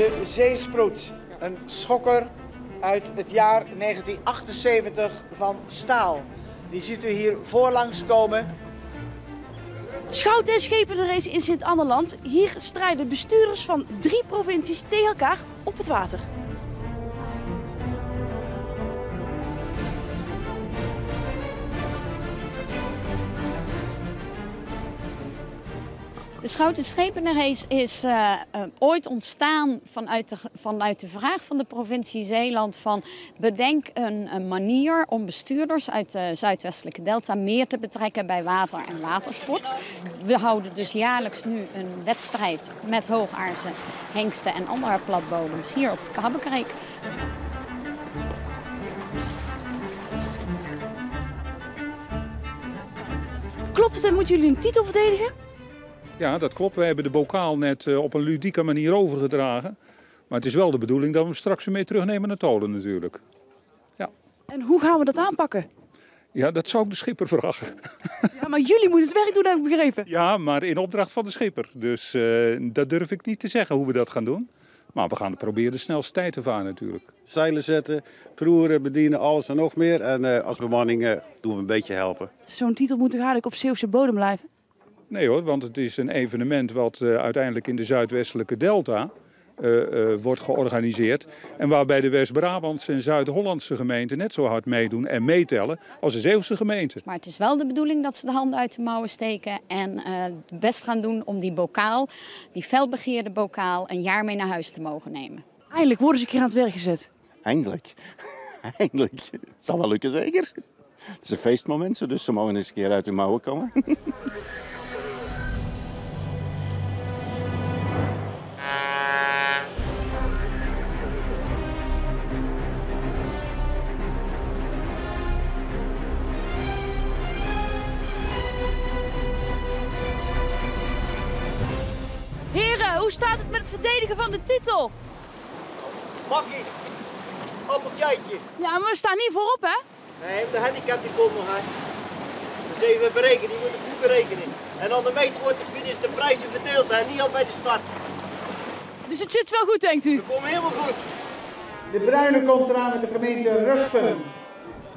De zeesproet, een schokker uit het jaar 1978 van staal. Die ziet u hier voorlangs komen. Schout- en schepenrace in Sint-Anneland. Hier strijden bestuurders van 3 provincies tegen elkaar op het water. De Schout- en schepenrace is ooit ontstaan vanuit de vraag van de provincie Zeeland van bedenk een manier om bestuurders uit de Zuidwestelijke Delta meer te betrekken bij water- en watersport. We houden dus jaarlijks nu een wedstrijd met hoogaarzen, hengsten en andere platbodems hier op de Krabbekreek. Klopt het en moeten jullie een titel verdedigen? Ja, dat klopt. We hebben de bokaal net op een ludieke manier overgedragen. Maar het is wel de bedoeling dat we hem straks weer mee terugnemen naar Tolen natuurlijk. Ja. En hoe gaan we dat aanpakken? Ja, dat zou ik de schipper vragen. Ja, maar jullie moeten het werk doen, heb ik begrepen. Ja, maar in opdracht van de schipper. Dus dat durf ik niet te zeggen hoe we dat gaan doen. Maar we gaan proberen de snelste tijd te varen natuurlijk. Zeilen zetten, troeren, bedienen, alles en nog meer. En als bemanning doen we een beetje helpen. Zo'n titel moet toch eigenlijk op Zeeuwse bodem blijven? Nee hoor, want het is een evenement wat uiteindelijk in de Zuidwestelijke Delta wordt georganiseerd. En waarbij de West-Brabantse en Zuid-Hollandse gemeenten net zo hard meedoen en meetellen als de Zeeuwse gemeenten. Maar het is wel de bedoeling dat ze de handen uit de mouwen steken en het best gaan doen om die bokaal, die felbegeerde bokaal, een jaar mee naar huis te mogen nemen. Eindelijk worden ze een keer aan het werk gezet. Eindelijk. Eindelijk. Het zal wel lukken zeker. Het is een feestmoment, dus ze mogen eens een keer uit hun mouwen komen. Heren, hoe staat het met het verdedigen van de titel? Makkie, appeltjeitje. Ja, maar we staan niet voorop, hè? Nee, de handicap die komt nog aan. Dus even berekenen, die moet het goed berekenen. En aan de meet wordt de finish de prijzen verdeeld en niet al bij de start. Dus het zit wel goed, denkt u? We komen helemaal goed. De Bruine komt eraan met de gemeente Rugven.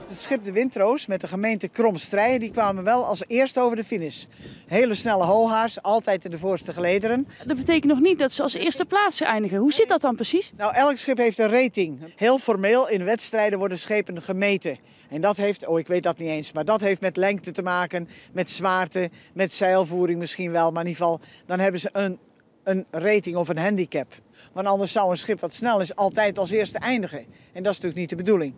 Het schip de Windroos met de gemeente Kromstrij, die kwamen wel als eerste over de finish. Hele snelle hoohaars, altijd in de voorste gelederen. Dat betekent nog niet dat ze als eerste plaats eindigen. Hoe zit dat dan precies? Nou, elk schip heeft een rating. Heel formeel in wedstrijden worden schepen gemeten. En dat heeft, ik weet dat niet eens, maar dat heeft met lengte te maken, met zwaarte, met zeilvoering misschien wel. Maar in ieder geval, dan hebben ze een rating of een handicap. Want anders zou een schip wat snel is altijd als eerste eindigen. En dat is natuurlijk niet de bedoeling.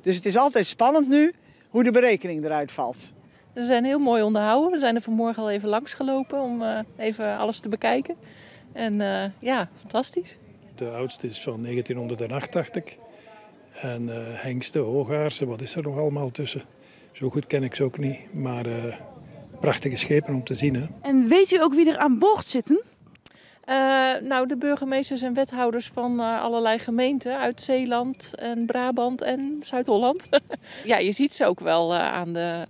Dus het is altijd spannend nu hoe de berekening eruit valt. Ze zijn heel mooi onderhouden. We zijn er vanmorgen al even langs gelopen om even alles te bekijken. En ja, fantastisch. De oudste is van 1988. En hengsten, hoogaarsen, wat is er nog allemaal tussen? Zo goed ken ik ze ook niet, maar prachtige schepen om te zien. Hè? En weet u ook wie er aan boord zitten? Nou, de burgemeesters en wethouders van allerlei gemeenten uit Zeeland en Brabant en Zuid-Holland. Ja, je ziet ze ook wel aan de,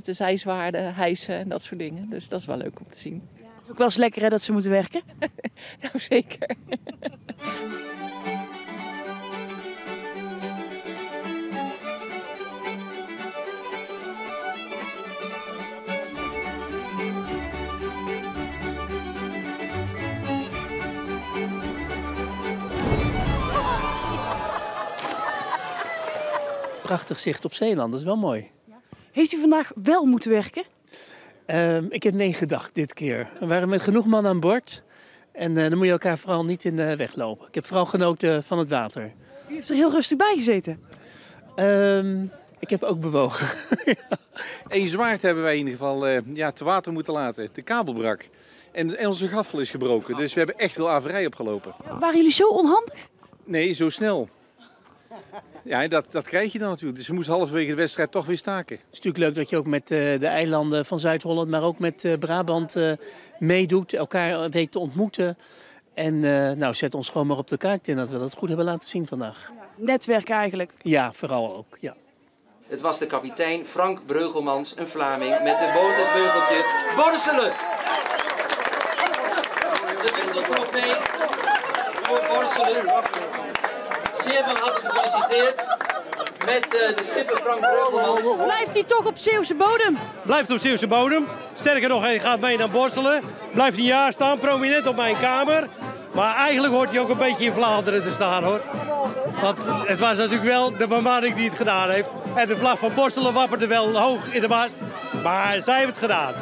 de zijzwaarden, hijsen en dat soort dingen. Dus dat is wel leuk om te zien. Ja, het is ook wel eens lekker hè, dat ze moeten werken. Nou, zeker. Prachtig zicht op Zeeland, dat is wel mooi. Heeft u vandaag wel moeten werken? Ik heb nee gedacht dit keer. We waren met genoeg man aan boord. En dan moet je elkaar vooral niet in de weg lopen. Ik heb vooral genoten van het water. U heeft er heel rustig bij gezeten. Ik heb ook bewogen. Eén zwaard hebben wij in ieder geval te water moeten laten. De kabel brak. En onze gaffel is gebroken. Dus we hebben echt veel averij opgelopen. Ja, waren jullie zo onhandig? Nee, zo snel. Ja, dat krijg je dan natuurlijk. Dus we moesten halverwege de wedstrijd toch weer staken. Het is natuurlijk leuk dat je ook met de eilanden van Zuid-Holland, maar ook met Brabant meedoet. Elkaar weet te ontmoeten. En nou, zet ons gewoon maar op de kaart in dat we dat goed hebben laten zien vandaag. Ja, netwerk eigenlijk. Ja, vooral ook, ja. Het was de kapitein Frank Breugelmans, een Vlaming, met de boot het beugeltje Borselen. De wisseltrofee voor Borselen. Zeer van harte gefeliciteerd met de schipper Frank Breugelmans. Blijft hij toch op Zeeuwse bodem? Blijft op Zeeuwse bodem. Sterker nog, hij gaat mee naar Borselen. Blijft een jaar staan, prominent op mijn kamer. Maar eigenlijk hoort hij ook een beetje in Vlaanderen te staan, hoor. Want het was natuurlijk wel de bemanning die het gedaan heeft. En de vlag van Borselen wapperde wel hoog in de mast. Maar zij heeft het gedaan.